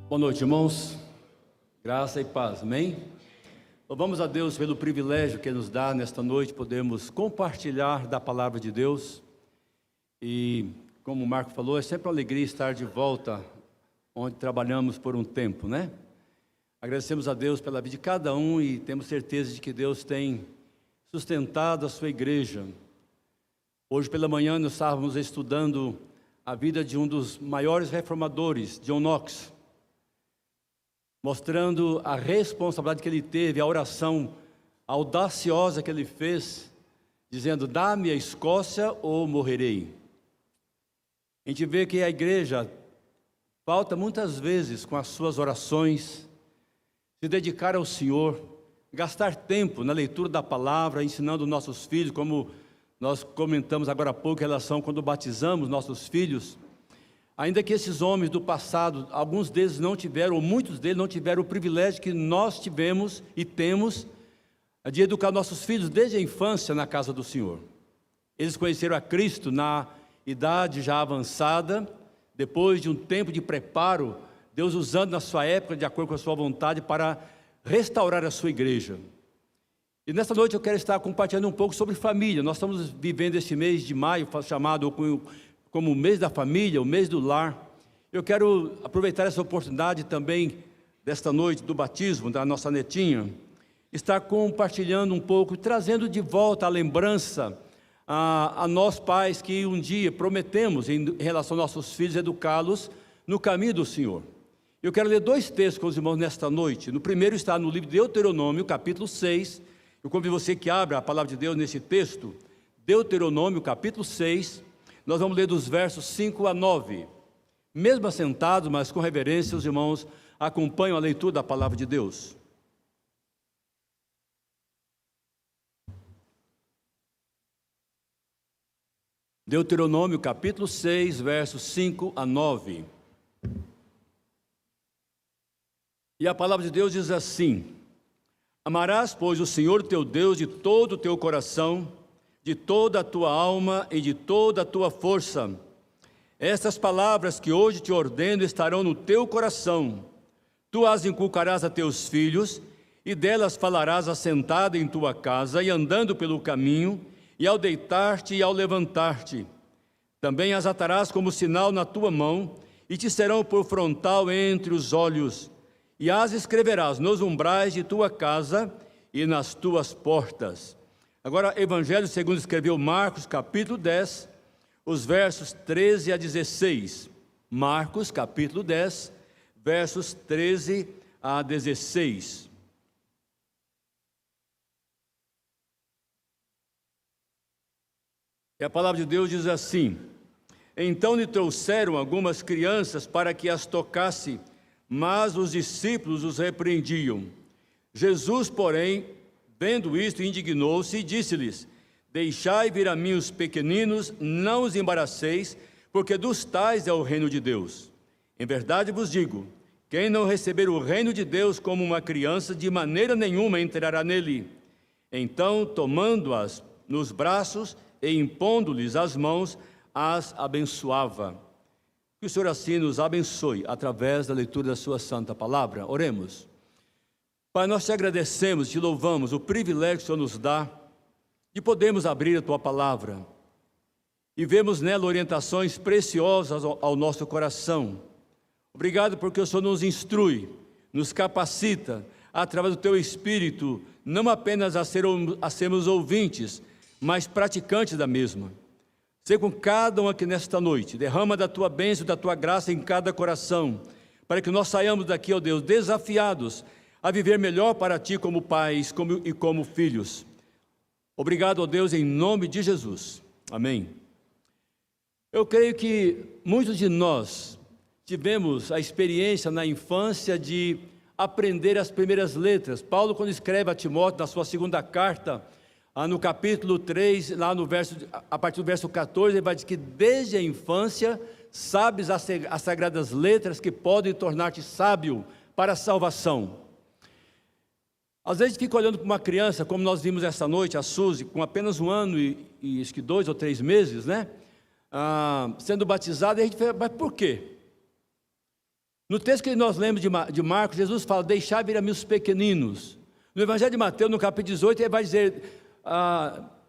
Boa noite, irmãos. Graça e paz, amém? Louvamos a Deus pelo privilégio que nos dá nesta noite, podemos compartilhar da palavra de Deus. E, como o Marco falou, é sempre uma alegria estar de volta onde trabalhamos por um tempo, né? Agradecemos a Deus pela vida de cada um e temos certeza de que Deus tem sustentado a sua igreja. Hoje pela manhã nós estávamos estudando a vida de um dos maiores reformadores, John Knox, mostrando a responsabilidade que ele teve, a oração audaciosa que ele fez, dizendo: dá-me a Escócia ou morrerei. A gente vê que a igreja falta muitas vezes com as suas orações, se dedicar ao Senhor, gastar tempo na leitura da palavra, ensinando nossos filhos, como nós comentamos agora há pouco em relação quando batizamos nossos filhos. Ainda que esses homens do passado, alguns deles não tiveram, ou muitos deles não tiveram o privilégio que nós tivemos e temos de educar nossos filhos desde a infância na casa do Senhor. Eles conheceram a Cristo na idade já avançada, depois de um tempo de preparo, Deus usando na sua época, de acordo com a sua vontade, para restaurar a sua igreja. E nesta noite eu quero estar compartilhando um pouco sobre família. Nós estamos vivendo esse mês de maio, chamado como o mês da família, o mês do lar. Eu quero aproveitar essa oportunidade também, desta noite do batismo da nossa netinha, estar compartilhando um pouco, trazendo de volta a lembrança a nós pais que um dia prometemos em relação aos nossos filhos, educá-los no caminho do Senhor. Eu quero ler dois textos com os irmãos nesta noite. No primeiro está no livro de Deuteronômio, capítulo 6. Eu convido você que abra a palavra de Deus nesse texto, Deuteronômio, capítulo 6. Nós vamos ler dos versos 5 a 9. Mesmo assentados, mas com reverência, os irmãos acompanham a leitura da palavra de Deus. Deuteronômio, capítulo 6, versos 5 a 9. E a palavra de Deus diz assim: amarás, pois, o Senhor teu Deus de todo o teu coração, de toda a tua alma e de toda a tua força. Estas palavras que hoje te ordeno estarão no teu coração. Tu as inculcarás a teus filhos, e delas falarás assentado em tua casa e andando pelo caminho, e ao deitar-te e ao levantar-te. Também as atarás como sinal na tua mão, e te serão por frontal entre os olhos. E as escreverás nos umbrais de tua casa e nas tuas portas. Agora, Evangelho segundo escreveu Marcos, capítulo 10, os versos 13 a 16. Marcos, capítulo 10, versos 13 a 16. E a palavra de Deus diz assim: então lhe trouxeram algumas crianças para que as tocasse, mas os discípulos os repreendiam. Jesus, porém, vendo isto, indignou-se e disse-lhes: deixai vir a mim os pequeninos, não os embaraceis, porque dos tais é o reino de Deus. Em verdade vos digo, quem não receber o reino de Deus como uma criança, de maneira nenhuma entrará nele. Então, tomando-as nos braços e impondo-lhes as mãos, as abençoava. Que o Senhor assim nos abençoe, através da leitura da sua santa palavra. Oremos. Pai, nós te agradecemos, te louvamos, o privilégio que o Senhor nos dá de podermos abrir a tua palavra e vemos nela orientações preciosas ao nosso coração. Obrigado porque o Senhor nos instrui, nos capacita, através do teu Espírito, não apenas a sermos ouvintes, mas praticantes da mesma. Seja com cada um aqui nesta noite, derrama da tua bênção, da tua graça em cada coração, para que nós saiamos daqui, ó Deus, desafiados a viver melhor para ti como pais e como filhos. Obrigado, ó Deus, em nome de Jesus. Amém. Eu creio que muitos de nós tivemos a experiência na infância de aprender as primeiras letras. Paulo, quando escreve a Timóteo, na sua segunda carta, no capítulo 3, lá no a partir do verso 14, ele vai dizer que desde a infância sabes as sagradas letras que podem tornar-te sábio para a salvação. Às vezes fica olhando para uma criança, como nós vimos essa noite, a Suzy, com apenas 1 ano e acho que 2 ou 3 meses, né? Sendo batizada, e a gente fala: mas por quê? No texto que nós lemos de Marcos, Jesus fala: deixai vir a mim os pequeninos. No Evangelho de Mateus, no capítulo 18, ele vai dizer,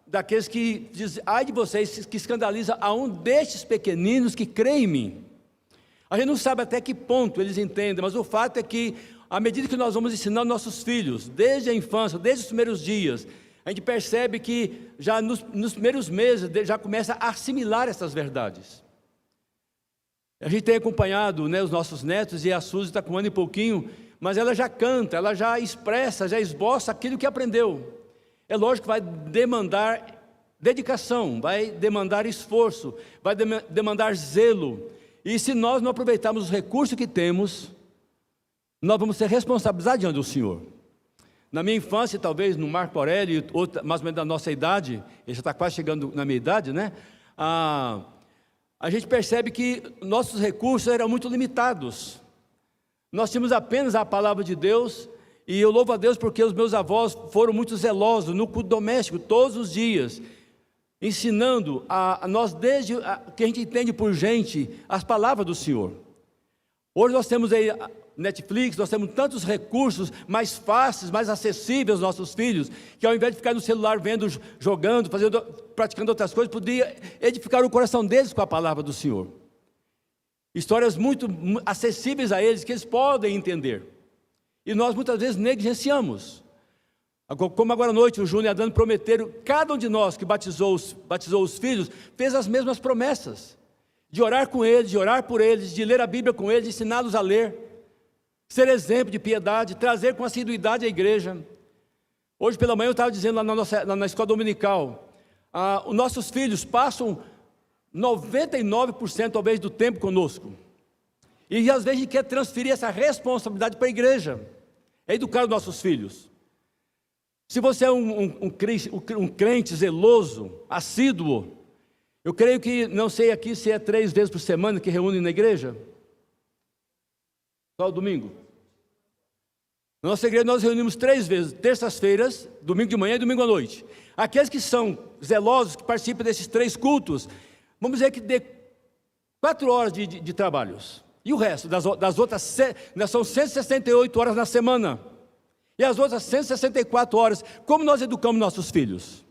daqueles que dizem: ai de vocês que escandaliza a um destes pequeninos que crê em mim. A gente não sabe até que ponto eles entendem, mas o fato é que, à medida que nós vamos ensinando nossos filhos, desde a infância, desde os primeiros dias, a gente percebe que já nos primeiros meses já começa a assimilar essas verdades. A gente tem acompanhado, né, os nossos netos, e a Suzy está com 1 ano e pouquinho, mas ela já canta, ela já expressa, já esboça aquilo que aprendeu. É lógico que vai demandar dedicação, vai demandar esforço, vai demandar zelo. E se nós não aproveitarmos os recursos que temos, nós vamos ser responsabilizados diante do Senhor. Na minha infância, talvez no Marco Aurélio, mais ou menos da nossa idade, ele já está quase chegando na minha idade, né? A gente percebe que nossos recursos eram muito limitados. Nós tínhamos apenas a palavra de Deus, e eu louvo a Deus porque os meus avós foram muito zelosos no culto doméstico, todos os dias, ensinando a nós, desde que a gente entende por gente, as palavras do Senhor. Hoje nós temos aí Netflix, nós temos tantos recursos mais fáceis, mais acessíveis aos nossos filhos, que ao invés de ficar no celular vendo, jogando, praticando outras coisas, podia edificar o coração deles com a palavra do Senhor. Histórias muito acessíveis a eles, que eles podem entender. E nós muitas vezes negligenciamos. Como agora à noite o Júnior e a Dani prometeram, cada um de nós que batizou os filhos, fez as mesmas promessas. De orar com eles, de orar por eles, de ler a Bíblia com eles, de ensiná-los a ler. Ser exemplo de piedade, trazer com assiduidade à igreja. Hoje pela manhã eu estava dizendo lá na escola dominical, os nossos filhos passam 99% talvez do tempo conosco. E às vezes a gente quer transferir essa responsabilidade para a igreja. É educar os nossos filhos. Se você é um crente zeloso, assíduo, eu creio que, não sei aqui se é 3 vezes por semana que reúne na igreja. Só o domingo. Na nossa igreja nós reunimos 3 vezes, terças-feiras, domingo de manhã e domingo à noite. Aqueles que são zelosos, que participam desses 3 cultos, vamos dizer que dê 4 horas de trabalhos. E o resto, das outras, são 168 horas na semana. E as outras 164 horas, como nós educamos nossos filhos?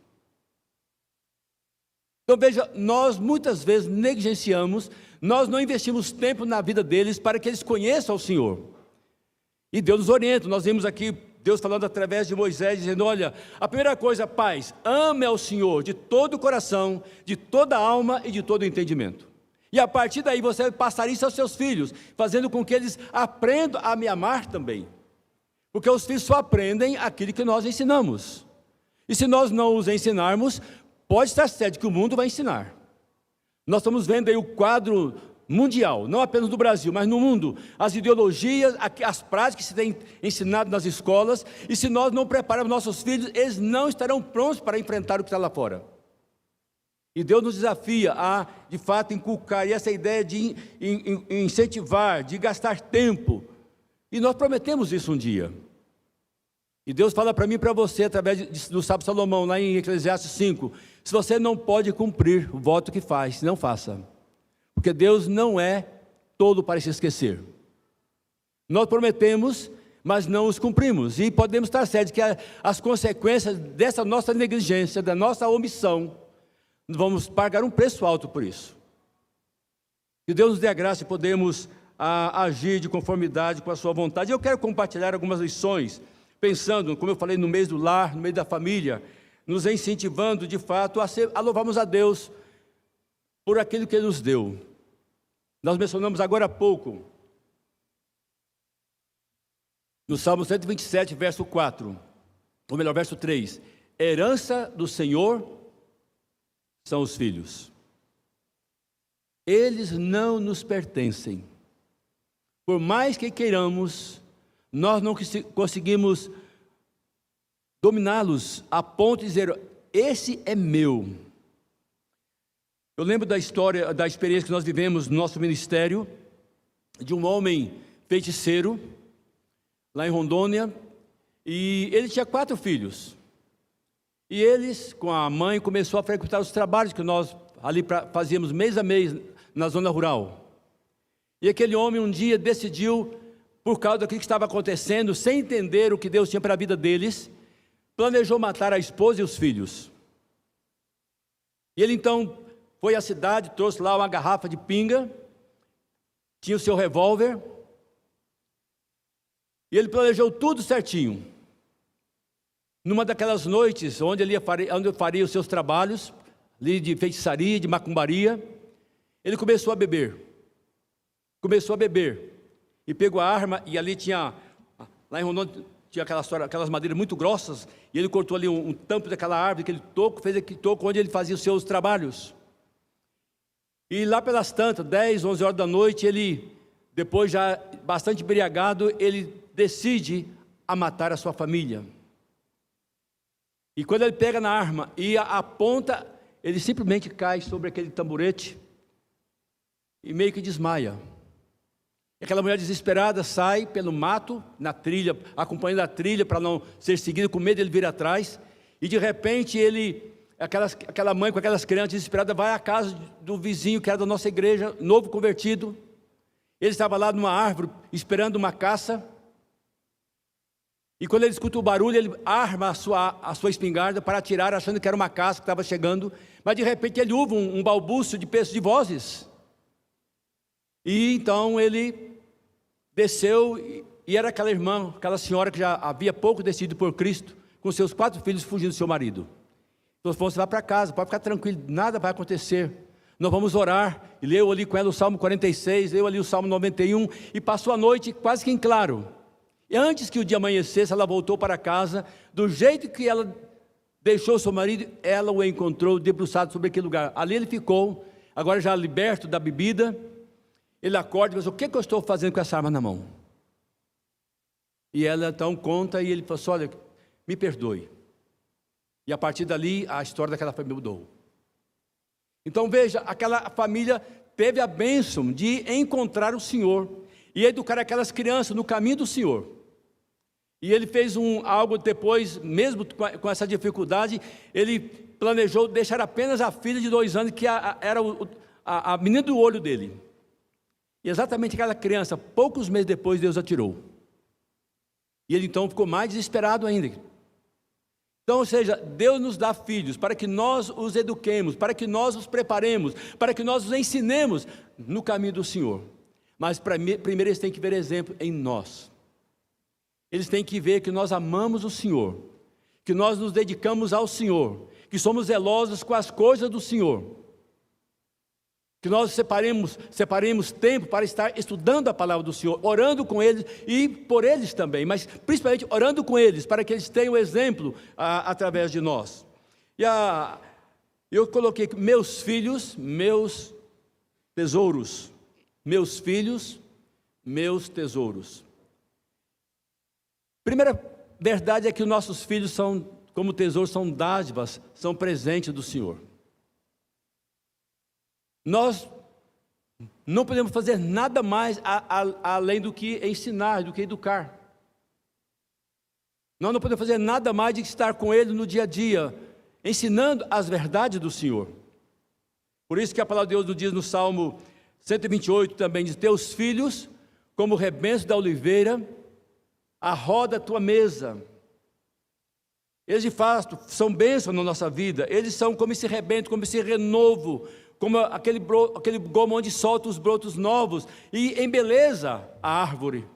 Então veja, nós muitas vezes negligenciamos, nós não investimos tempo na vida deles para que eles conheçam o Senhor. E Deus nos orienta. Nós vimos aqui Deus falando através de Moisés, dizendo: olha, a primeira coisa, pais, ame ao Senhor de todo o coração, de toda a alma e de todo o entendimento. E a partir daí você vai passar isso aos seus filhos, fazendo com que eles aprendam a me amar também. Porque os filhos só aprendem aquilo que nós ensinamos. E se nós não os ensinarmos, pode estar certo que o mundo vai ensinar. Nós estamos vendo aí o quadro mundial, não apenas no Brasil, mas no mundo, as ideologias, as práticas que se têm ensinado nas escolas, e se nós não prepararmos nossos filhos, eles não estarão prontos para enfrentar o que está lá fora. E Deus nos desafia a, de fato, inculcar, e essa ideia de incentivar, de gastar tempo, e nós prometemos isso um dia. E Deus fala para mim e para você, através do sábio Salomão, lá em Eclesiastes 5, se você não pode cumprir o voto que faz, não faça. Porque Deus não é todo para se esquecer. Nós prometemos, mas não os cumprimos. E podemos estar certos que as consequências dessa nossa negligência, da nossa omissão, vamos pagar um preço alto por isso. Que Deus nos dê a graça de podermos agir de conformidade com a sua vontade. Eu quero compartilhar algumas lições, pensando, como eu falei, no mês do lar, no mês da família, nos incentivando de fato a louvarmos a Deus por aquilo que Ele nos deu. Nós mencionamos agora há pouco, no Salmo 127, verso 4, ou melhor, verso 3, herança do Senhor são os filhos. Eles não nos pertencem. Por mais que queiramos, nós não conseguimos dominá-los a ponto de dizer: esse é meu. Eu lembro da história, da experiência que nós vivemos no nosso ministério, de um homem feiticeiro, lá em Rondônia, e ele tinha 4 filhos. E eles, com a mãe, começou a frequentar os trabalhos que nós ali fazíamos mês a mês na zona rural. E aquele homem um dia decidiu, por causa daquilo que estava acontecendo, sem entender o que Deus tinha para a vida deles, planejou matar a esposa e os filhos. E ele então foi à cidade, trouxe lá uma garrafa de pinga, tinha o seu revólver, e ele planejou tudo certinho. Numa daquelas noites, onde ele faria os seus trabalhos, ali de feitiçaria, de macumbaria, ele começou a beber. E pegou a arma, e ali tinha, lá em Rondônia, tinha aquelas madeiras muito grossas, e ele cortou ali um tampo daquela árvore, aquele toco, fez aquele toco onde ele fazia os seus trabalhos. E lá pelas tantas, 10, 11 horas da noite, ele, depois já bastante embriagado, ele decide a matar a sua família. E quando ele pega na arma e aponta, ele simplesmente cai sobre aquele tamborete e meio que desmaia. E aquela mulher desesperada sai pelo mato, na trilha, acompanhando a trilha para não ser seguida, com medo de ele vir atrás. E de repente aquela mãe com aquelas crianças desesperadas vai à casa do vizinho que era da nossa igreja, novo convertido. Ele estava lá numa árvore esperando uma caça. E quando ele escuta o barulho, ele arma a sua espingarda para atirar, achando que era uma caça que estava chegando. Mas de repente ele ouve um balbúcio de vozes. E então ele desceu, e era aquela irmã, aquela senhora que já havia pouco decidido por Cristo, com seus 4 filhos fugindo do seu marido. Então vamos lá para casa, pode ficar tranquilo, nada vai acontecer. Nós vamos orar. E leu ali com ela o Salmo 46, leu ali o Salmo 91, e passou a noite quase que em claro. E antes que o dia amanhecesse, ela voltou para casa, do jeito que ela deixou seu marido, ela o encontrou debruçado sobre aquele lugar. Ali ele ficou, agora já liberto da bebida. Ele acorda e diz: o que eu estou fazendo com essa arma na mão? E ela então conta, e ele falou assim: olha, me perdoe. E a partir dali, a história daquela família mudou. Então veja, aquela família teve a bênção de encontrar o Senhor e educar aquelas crianças no caminho do Senhor. E ele fez algo depois, mesmo com essa dificuldade, ele planejou deixar apenas a filha de 2 anos, que era a menina do olho dele. E exatamente aquela criança, poucos meses depois, Deus a tirou. E ele então ficou mais desesperado ainda. Então, ou seja, Deus nos dá filhos para que nós os eduquemos, para que nós os preparemos, para que nós os ensinemos no caminho do Senhor. Mas primeiro eles têm que ver exemplo em nós. Eles têm que ver que nós amamos o Senhor, que nós nos dedicamos ao Senhor, que somos zelosos com as coisas do Senhor, que nós separemos tempo para estar estudando a palavra do Senhor, orando com eles e por eles também, mas principalmente orando com eles, para que eles tenham exemplo através de nós. E eu coloquei meus filhos, meus tesouros. Meus filhos, meus tesouros. Primeira verdade é que os nossos filhos são, como tesouros, são dádivas, são presentes do Senhor. Nós não podemos fazer nada mais além do que ensinar, do que educar. Nós não podemos fazer nada mais de estar com Ele no dia a dia, ensinando as verdades do Senhor. Por isso que a palavra de Deus nos diz no Salmo 128 também, diz: teus filhos, como o rebenço da oliveira, arroda a tua mesa. Eles de fato são bênçãos na nossa vida. Eles são como esse rebento, como esse renovo, como aquele gomo onde solta os brotos novos e embeleza a árvore.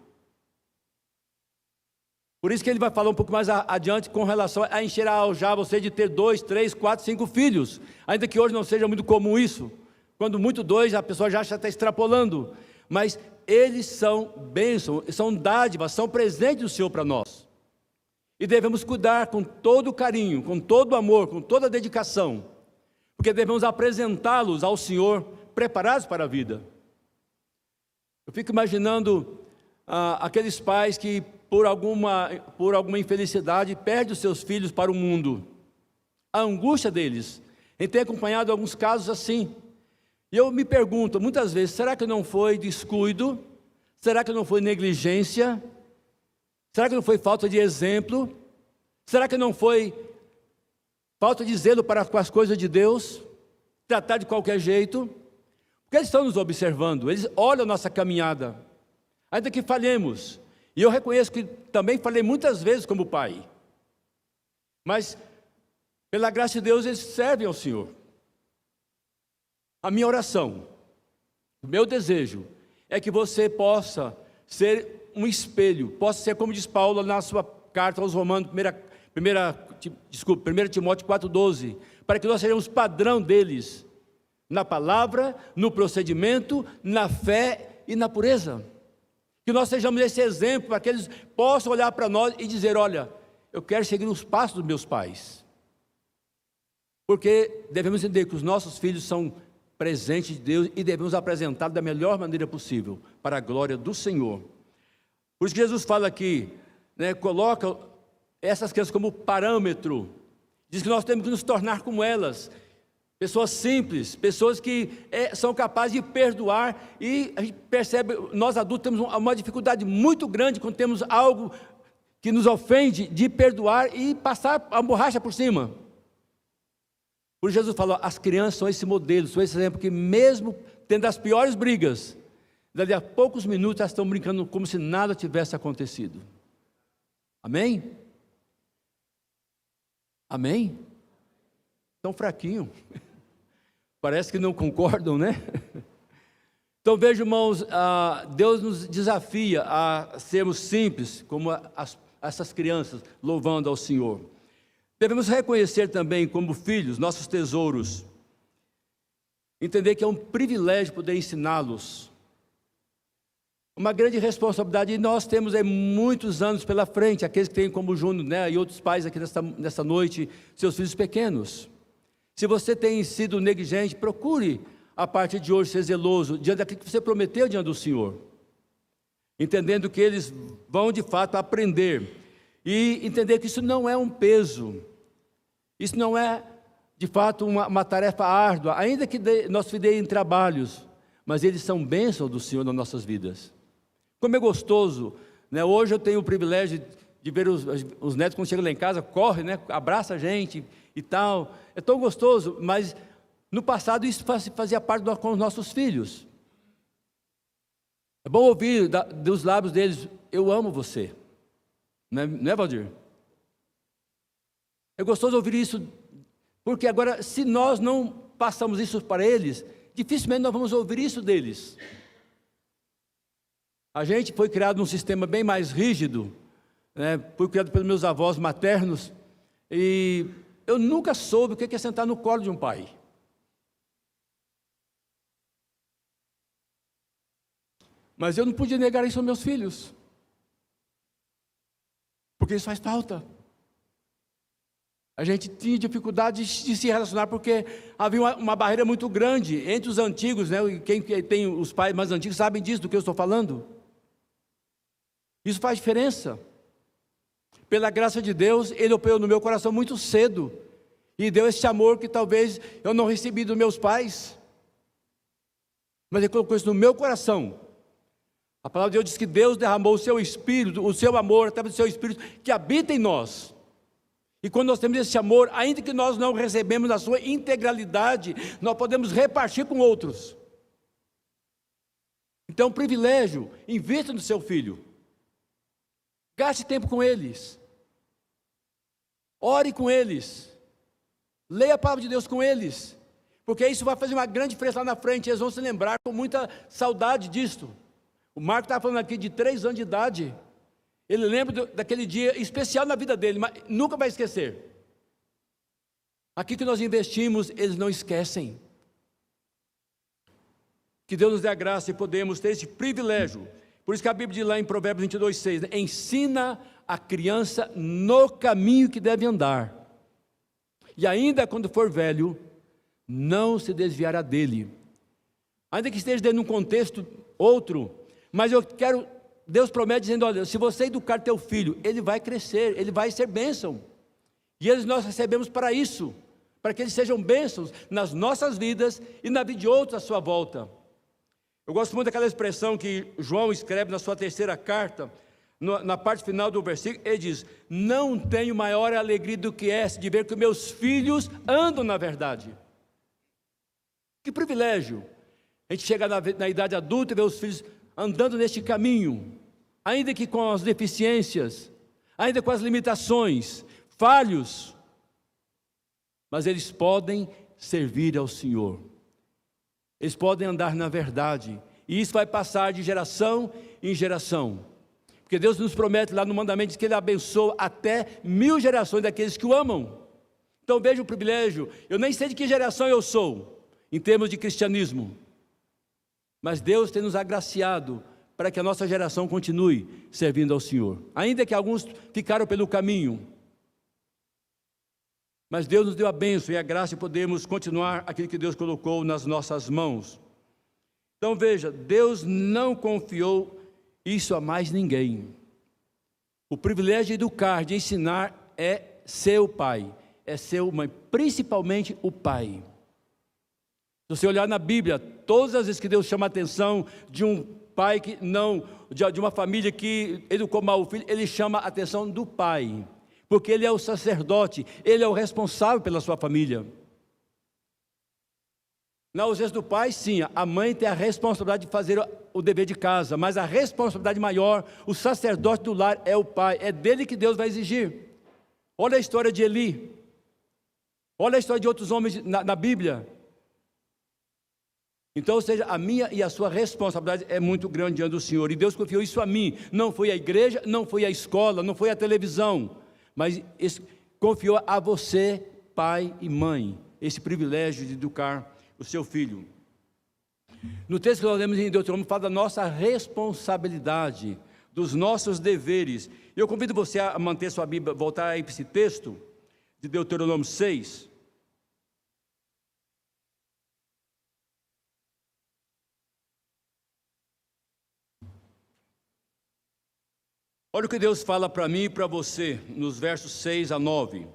Por isso que ele vai falar um pouco mais adiante com relação a encher a aljar você de ter 2, 3, 4, 5 filhos. Ainda que hoje não seja muito comum isso. Quando muito 2, a pessoa já está extrapolando. Mas eles são bênçãos, são dádivas, são presentes do Senhor para nós. E devemos cuidar com todo o carinho, com todo o amor, com toda a dedicação. Porque devemos apresentá-los ao Senhor, preparados para a vida. Eu fico imaginando aqueles pais que, por alguma infelicidade, perdem os seus filhos para o mundo. A angústia deles. A gente tem acompanhado alguns casos assim. E eu me pergunto, muitas vezes, será que não foi descuido? Será que não foi negligência? Será que não foi falta de exemplo? Será que não foi falta de zelo para com as coisas de Deus? Tratar de qualquer jeito? Porque eles estão nos observando, eles olham a nossa caminhada, ainda que falhemos. E eu reconheço que também falei muitas vezes como pai. Mas, pela graça de Deus, eles servem ao Senhor. A minha oração, o meu desejo, é que você possa ser um espelho, possa ser, como diz Paulo na sua carta aos Romanos, 1 Timóteo 4,12, para que nós sejamos padrão deles, na palavra, no procedimento, na fé e na pureza. Que nós sejamos esse exemplo, para que eles possam olhar para nós e dizer: olha, eu quero seguir os passos dos meus pais. Porque devemos entender que os nossos filhos são presentes de Deus e devemos apresentá-los da melhor maneira possível, para a glória do Senhor. Por isso que Jesus fala aqui, coloca essas crianças como parâmetro, diz que nós temos que nos tornar como elas, pessoas simples, pessoas que são capazes de perdoar, e a gente percebe, nós adultos temos uma dificuldade muito grande quando temos algo que nos ofende, de perdoar e passar a borracha por cima. Por isso Jesus falou, as crianças são esse modelo, são esse exemplo, que mesmo tendo as piores brigas, dali a poucos minutos elas estão brincando como se nada tivesse acontecido. Amém? Amém? Tão fraquinho. Parece que não concordam, né? Então veja, irmãos, Deus nos desafia a sermos simples, como essas crianças, louvando ao Senhor. Devemos reconhecer também como filhos, nossos tesouros. Entender que é um privilégio poder ensiná-los. Uma grande responsabilidade, e nós temos muitos anos pela frente, aqueles que têm como Júnior, e outros pais aqui nessa noite, seus filhos pequenos. Se você tem sido negligente, procure a partir de hoje ser zeloso, diante daquilo que você prometeu diante do Senhor. Entendendo que eles vão de fato aprender, e entender que isso não é um peso, isso não é de fato uma tarefa árdua, ainda que nós fidei em trabalhos, mas eles são bênçãos do Senhor nas nossas vidas. Como é gostoso, hoje eu tenho o privilégio de ver os netos quando chegam lá em casa, correm, abraça a gente e tal, é tão gostoso, mas no passado isso fazia parte com os nossos filhos. É bom ouvir dos lábios deles, eu amo você, não é, Valdir? É gostoso ouvir isso, porque agora, se nós não passamos isso para eles, dificilmente nós vamos ouvir isso deles. A gente foi criado num sistema bem mais rígido, fui criado pelos meus avós maternos, e eu nunca soube o que é sentar no colo de um pai. Mas eu não podia negar isso aos meus filhos, porque isso faz falta. A gente tinha dificuldade de se relacionar, porque havia uma barreira muito grande entre os antigos, e quem tem os pais mais antigos sabem disso, do que eu estou falando. Isso faz diferença. Pela graça de Deus, Ele operou no meu coração muito cedo, e deu esse amor que talvez eu não recebi dos meus pais, mas Ele colocou isso no meu coração. A palavra de Deus diz que Deus derramou o seu Espírito, o seu amor, através do seu Espírito, que habita em nós. E quando nós temos esse amor, ainda que nós não recebemos na sua integralidade, nós podemos repartir com outros. Então, privilégio, invista no seu filho. Gaste tempo com eles. Ore com eles. Leia a palavra de Deus com eles. Porque isso vai fazer uma grande diferença lá na frente. Eles vão se lembrar com muita saudade disto. O Marco estava falando aqui de 3 anos de idade. Ele lembra daquele dia especial na vida dele, mas nunca vai esquecer. Aqui que nós investimos, eles não esquecem. Que Deus nos dê a graça e podemos ter esse privilégio. Por isso que a Bíblia diz lá em Provérbios 22:6, ensina a criança no caminho que deve andar, e ainda quando for velho, não se desviará dele. Ainda que esteja dentro de um contexto outro, mas Deus promete dizendo, olha, se você educar teu filho, ele vai crescer, ele vai ser bênção. E nós recebemos para isso, para que eles sejam bênçãos nas nossas vidas e na vida de outros à sua volta. Eu gosto muito daquela expressão que João escreve na sua 3ª carta, na parte final do versículo, ele diz, não tenho maior alegria do que essa, de ver que meus filhos andam na verdade. Que privilégio A gente chega na idade adulta e vê os filhos andando neste caminho, ainda que com as deficiências, ainda com as limitações, falhos, mas eles podem servir ao Senhor. Eles podem andar na verdade, e isso vai passar de geração em geração. Porque Deus nos promete lá no mandamento que Ele abençoa até 1000 gerações daqueles que o amam. Então veja o privilégio, eu nem sei de que geração eu sou, em termos de cristianismo, mas Deus tem nos agraciado para que a nossa geração continue servindo ao Senhor, ainda que alguns ficaram pelo caminho, mas Deus nos deu a bênção e a graça de podermos continuar aquilo que Deus colocou nas nossas mãos. Então veja, Deus não confiou isso a mais ninguém. O privilégio de educar, de ensinar é ser o pai, é ser o mãe, principalmente o pai. Se você olhar na Bíblia, todas as vezes que Deus chama a atenção de um pai que não, de uma família que educou mal o filho, Ele chama a atenção do pai, porque ele é o sacerdote, ele é o responsável pela sua família. Na ausência do pai, sim, a mãe tem a responsabilidade de fazer o dever de casa, mas a responsabilidade maior, o sacerdote do lar é o pai, é dele que Deus vai exigir. Olha a história de Eli, olha a história de outros homens na Bíblia. Então, ou seja, a minha e a sua responsabilidade é muito grande diante do Senhor, e Deus confiou isso a mim, não foi a igreja, não foi a escola, não foi a televisão, mas confiou a você, pai e mãe, esse privilégio de educar o seu filho. No texto que nós lemos em Deuteronômio, fala da nossa responsabilidade, dos nossos deveres. Eu convido você a manter sua Bíblia, voltar aí para esse texto, de Deuteronômio 6. Olha o que Deus fala para mim e para você, nos versos 6 a 9.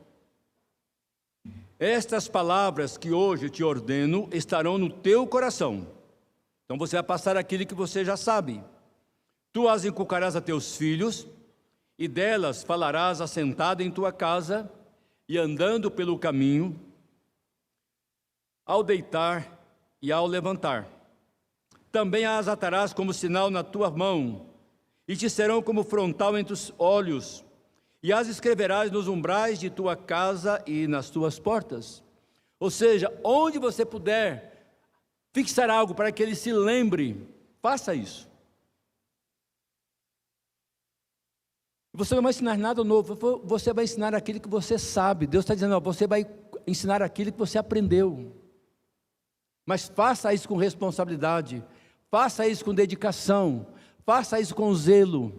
Estas palavras que hoje te ordeno estarão no teu coração. Então você vai passar aquilo que você já sabe. Tu as inculcarás a teus filhos, e delas falarás assentado em tua casa, e andando pelo caminho, ao deitar e ao levantar. Também as atarás como sinal na tua mão, e te serão como frontal entre os olhos, e as escreverás nos umbrais de tua casa e nas tuas portas. Ou seja, onde você puder fixar algo para que ele se lembre, faça isso. Você não vai ensinar nada novo, você vai ensinar aquilo que você sabe. Deus está dizendo, você vai ensinar aquilo que você aprendeu. Mas faça isso com responsabilidade, faça isso com dedicação, faça isso com zelo,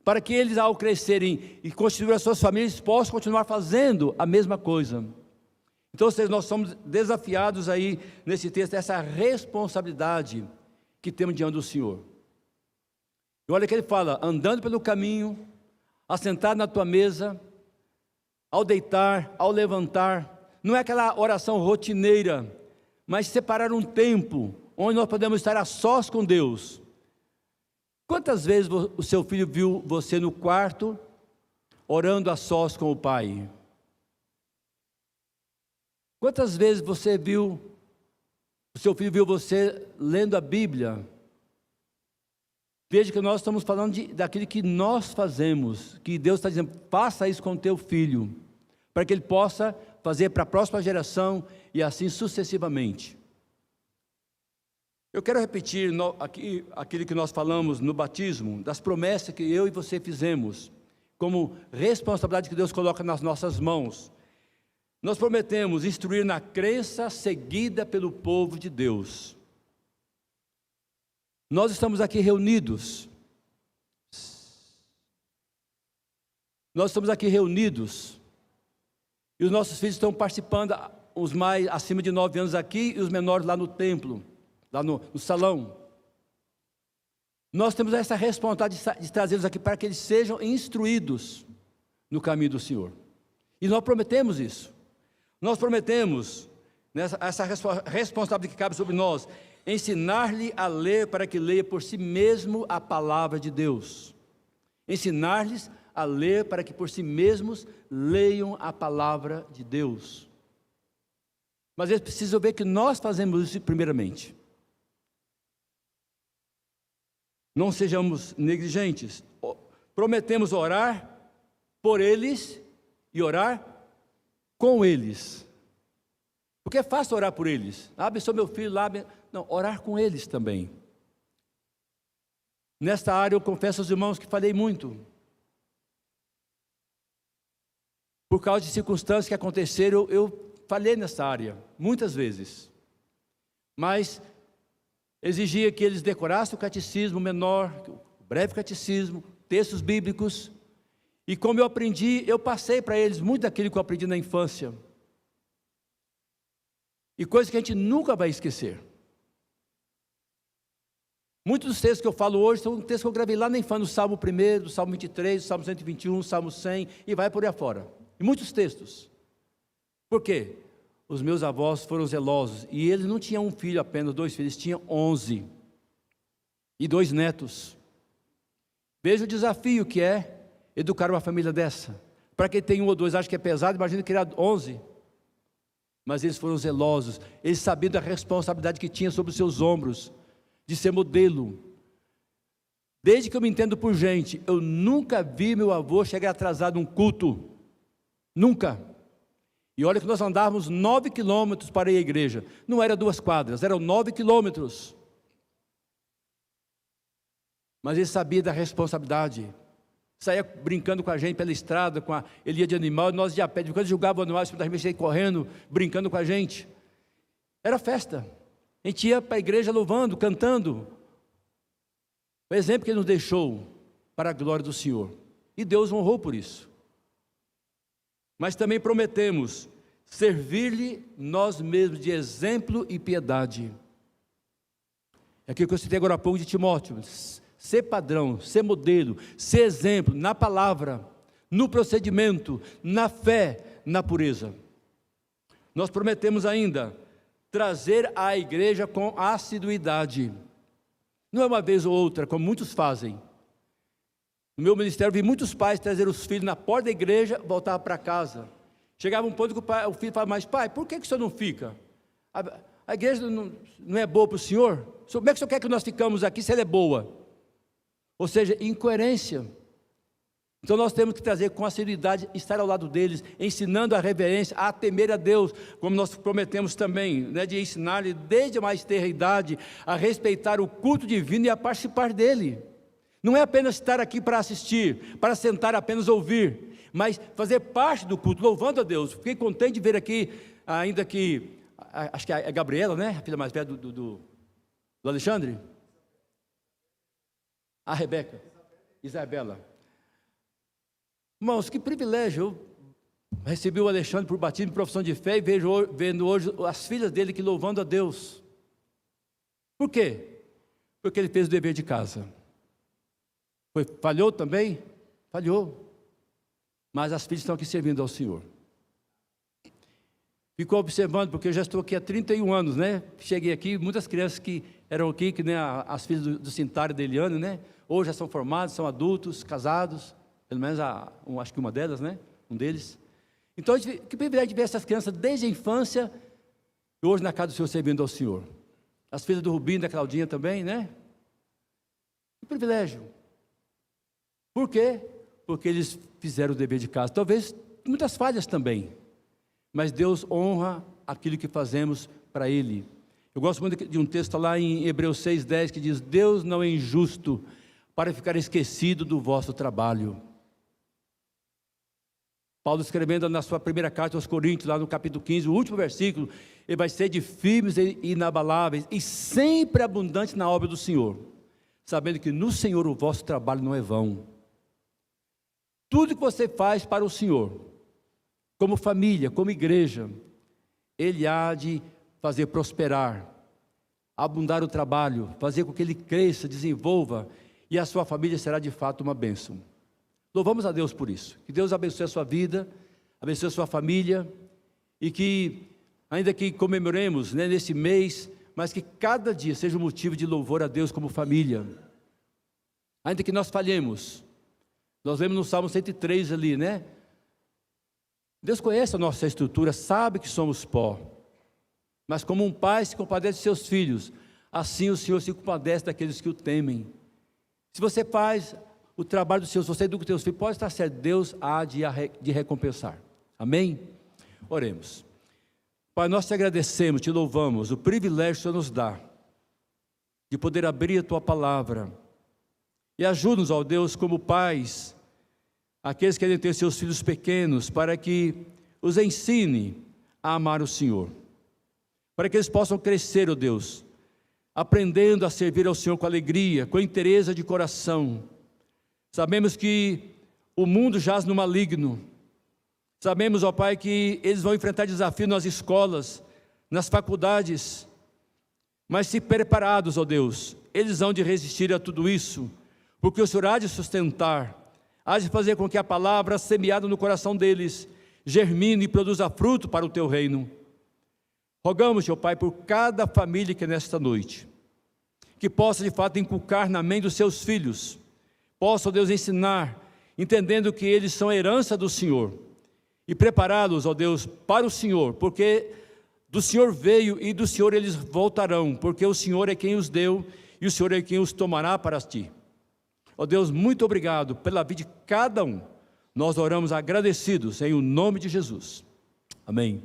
para que eles, ao crescerem e constituir as suas famílias, possam continuar fazendo a mesma coisa. Então, nós somos desafiados aí, nesse texto, essa responsabilidade que temos diante do Senhor. E olha que ele fala, andando pelo caminho, assentado na tua mesa, ao deitar, ao levantar, não é aquela oração rotineira, mas separar um tempo, onde nós podemos estar a sós com Deus. Quantas vezes o seu filho viu você no quarto, orando a sós com o pai? Quantas vezes o seu filho viu você lendo a Bíblia? Veja que nós estamos falando daquilo que nós fazemos, que Deus está dizendo, faça isso com o teu filho, para que ele possa fazer para a próxima geração e assim sucessivamente. Eu quero repetir aqui aquilo que nós falamos no batismo, das promessas que eu e você fizemos, como responsabilidade que Deus coloca nas nossas mãos. Nós prometemos instruir na crença seguida pelo povo de Deus. Nós estamos aqui reunidos. E os nossos filhos estão participando, os mais acima de 9 anos aqui e os menores lá no templo, lá no salão. Nós temos essa responsabilidade de trazê-los aqui para que eles sejam instruídos no caminho do Senhor. E nós prometemos isso. Nós prometemos, essa responsabilidade que cabe sobre nós, ensinar-lhe a ler para que leia por si mesmo a palavra de Deus. Ensinar-lhes a ler para que por si mesmos leiam a palavra de Deus. Mas eles precisam ver que nós fazemos isso primeiramente. Não sejamos negligentes. Prometemos orar por eles e orar com eles. Porque é fácil orar por eles. Abençoa meu filho lá. Não, orar com eles também. Nesta área eu confesso aos irmãos que falei muito. Por causa de circunstâncias que aconteceram, eu falei nessa área, muitas vezes. Mas exigia que eles decorassem o catecismo menor, o breve catecismo, textos bíblicos. E como eu aprendi, eu passei para eles muito daquilo que eu aprendi na infância. E coisas que a gente nunca vai esquecer. Muitos dos textos que eu falo hoje são textos que eu gravei lá na infância, no Salmo 1, do Salmo 23, do Salmo 121, do Salmo 100, e vai por aí afora. E muitos textos. Por quê? Os meus avós foram zelosos, e eles não tinham um filho apenas, 2 filhos, tinham 11. E 2 netos. Veja o desafio que é educar uma família dessa. Para quem tem 1 ou 2, acha que é pesado, imagina criar 11. Mas eles foram zelosos, eles sabiam da responsabilidade que tinha sobre os seus ombros, de ser modelo. Desde que eu me entendo por gente, eu nunca vi meu avô chegar atrasado num culto. Nunca. E olha que nós andávamos 9 quilômetros para ir à igreja. Não era 2 quadras, eram 9 quilômetros. Mas ele sabia da responsabilidade. Saía brincando com a gente pela estrada, ele ia de animal, e nós de a pé. Quando julgava o animal, a gente ia correndo, brincando com a gente. Era festa. A gente ia para a igreja louvando, cantando. O exemplo que ele nos deixou para a glória do Senhor. E Deus honrou por isso. Mas também prometemos servir-lhe nós mesmos de exemplo e piedade. É aquilo que eu citei agora há pouco de Timóteo. Ser padrão, ser modelo, ser exemplo na palavra, no procedimento, na fé, na pureza. Nós prometemos ainda trazer à igreja com assiduidade. Não é uma vez ou outra, como muitos fazem. No meu ministério, vi muitos pais trazer os filhos na porta da igreja, voltar para casa. Chegava um ponto que o filho falava, mas pai, por que o senhor não fica? A igreja não é boa para o senhor? Como é que o senhor quer que nós ficamos aqui se ela é boa? Ou seja, incoerência. Então nós temos que trazer com assiduidade, estar ao lado deles, ensinando a reverência, a temer a Deus, como nós prometemos também, né, de ensinar-lhe desde a mais tenra idade a respeitar o culto divino e a participar dele. Não é apenas estar aqui para assistir, para sentar apenas ouvir, mas fazer parte do culto, louvando a Deus. Fiquei contente de ver aqui, ainda que, acho que é a Gabriela, né, a filha mais velha do Alexandre? A Rebeca, Isabela. Irmãos, que privilégio, eu recebi o Alexandre por batismo de profissão de fé e vendo hoje as filhas dele aqui louvando a Deus. Por quê? Porque ele fez o dever de casa. Falhou também? Falhou. Mas as filhas estão aqui servindo ao Senhor. Ficou observando, porque eu já estou aqui há 31 anos, né? Cheguei aqui, muitas crianças que eram aqui, que nem as filhas do Cintário e da Eliane, né? Hoje já são formados, são adultos, casados. Pelo menos acho que uma delas, né? Um deles. Então, que privilégio de ver essas crianças desde a infância e hoje na casa do Senhor servindo ao Senhor. As filhas do Rubinho e da Claudinha também, né? Que privilégio. Por quê? Porque eles fizeram o dever de casa. Talvez muitas falhas também. Mas Deus honra aquilo que fazemos para Ele. Eu gosto muito de um texto lá em Hebreus 6,10 que diz: Deus não é injusto para ficar esquecido do vosso trabalho. Paulo escrevendo na sua primeira carta aos Coríntios, lá no capítulo 15, o último versículo, ele vai ser de firmes e inabaláveis e sempre abundantes na obra do Senhor, sabendo que no Senhor o vosso trabalho não é vão. Tudo que você faz para o Senhor, como família, como igreja, Ele há de fazer prosperar, abundar o trabalho, fazer com que ele cresça, desenvolva, e a sua família será de fato uma bênção. Louvamos a Deus por isso. Que Deus abençoe a sua vida, abençoe a sua família, e que, ainda que comemoremos, né, nesse mês, mas que cada dia seja um motivo de louvor a Deus como família. Ainda que nós falhemos, nós vemos no Salmo 103 ali, né? Deus conhece a nossa estrutura, sabe que somos pó, mas como um pai se compadece de seus filhos, assim o Senhor se compadece daqueles que o temem. Se você faz o trabalho dos seus, você educa os seus filhos, pode estar certo, Deus há de recompensar. Amém? Oremos. Pai, nós te agradecemos, te louvamos, o privilégio que o Senhor nos dá de poder abrir a tua palavra. E ajuda-nos, ó Deus, como pais, aqueles que querem ter seus filhos pequenos, para que os ensine a amar o Senhor, para que eles possam crescer, ó Deus, aprendendo a servir ao Senhor com alegria, com interesse de coração. Sabemos que o mundo jaz no maligno. Sabemos, ó Pai, que eles vão enfrentar desafios nas escolas, nas faculdades, mas se preparados, ó Deus, eles hão de resistir a tudo isso, porque o Senhor há de sustentar, há de fazer com que a palavra semeada no coração deles germine e produza fruto para o teu reino. Rogamos, ó Pai, por cada família que nesta noite, que possa de fato inculcar na mente dos seus filhos, possa, ó Deus, ensinar, entendendo que eles são a herança do Senhor, e prepará-los, ó Deus, para o Senhor, porque do Senhor veio e do Senhor eles voltarão, porque o Senhor é quem os deu e o Senhor é quem os tomará para ti. Ó Deus, muito obrigado pela vida de cada um. Nós oramos agradecidos em o nome de Jesus. Amém.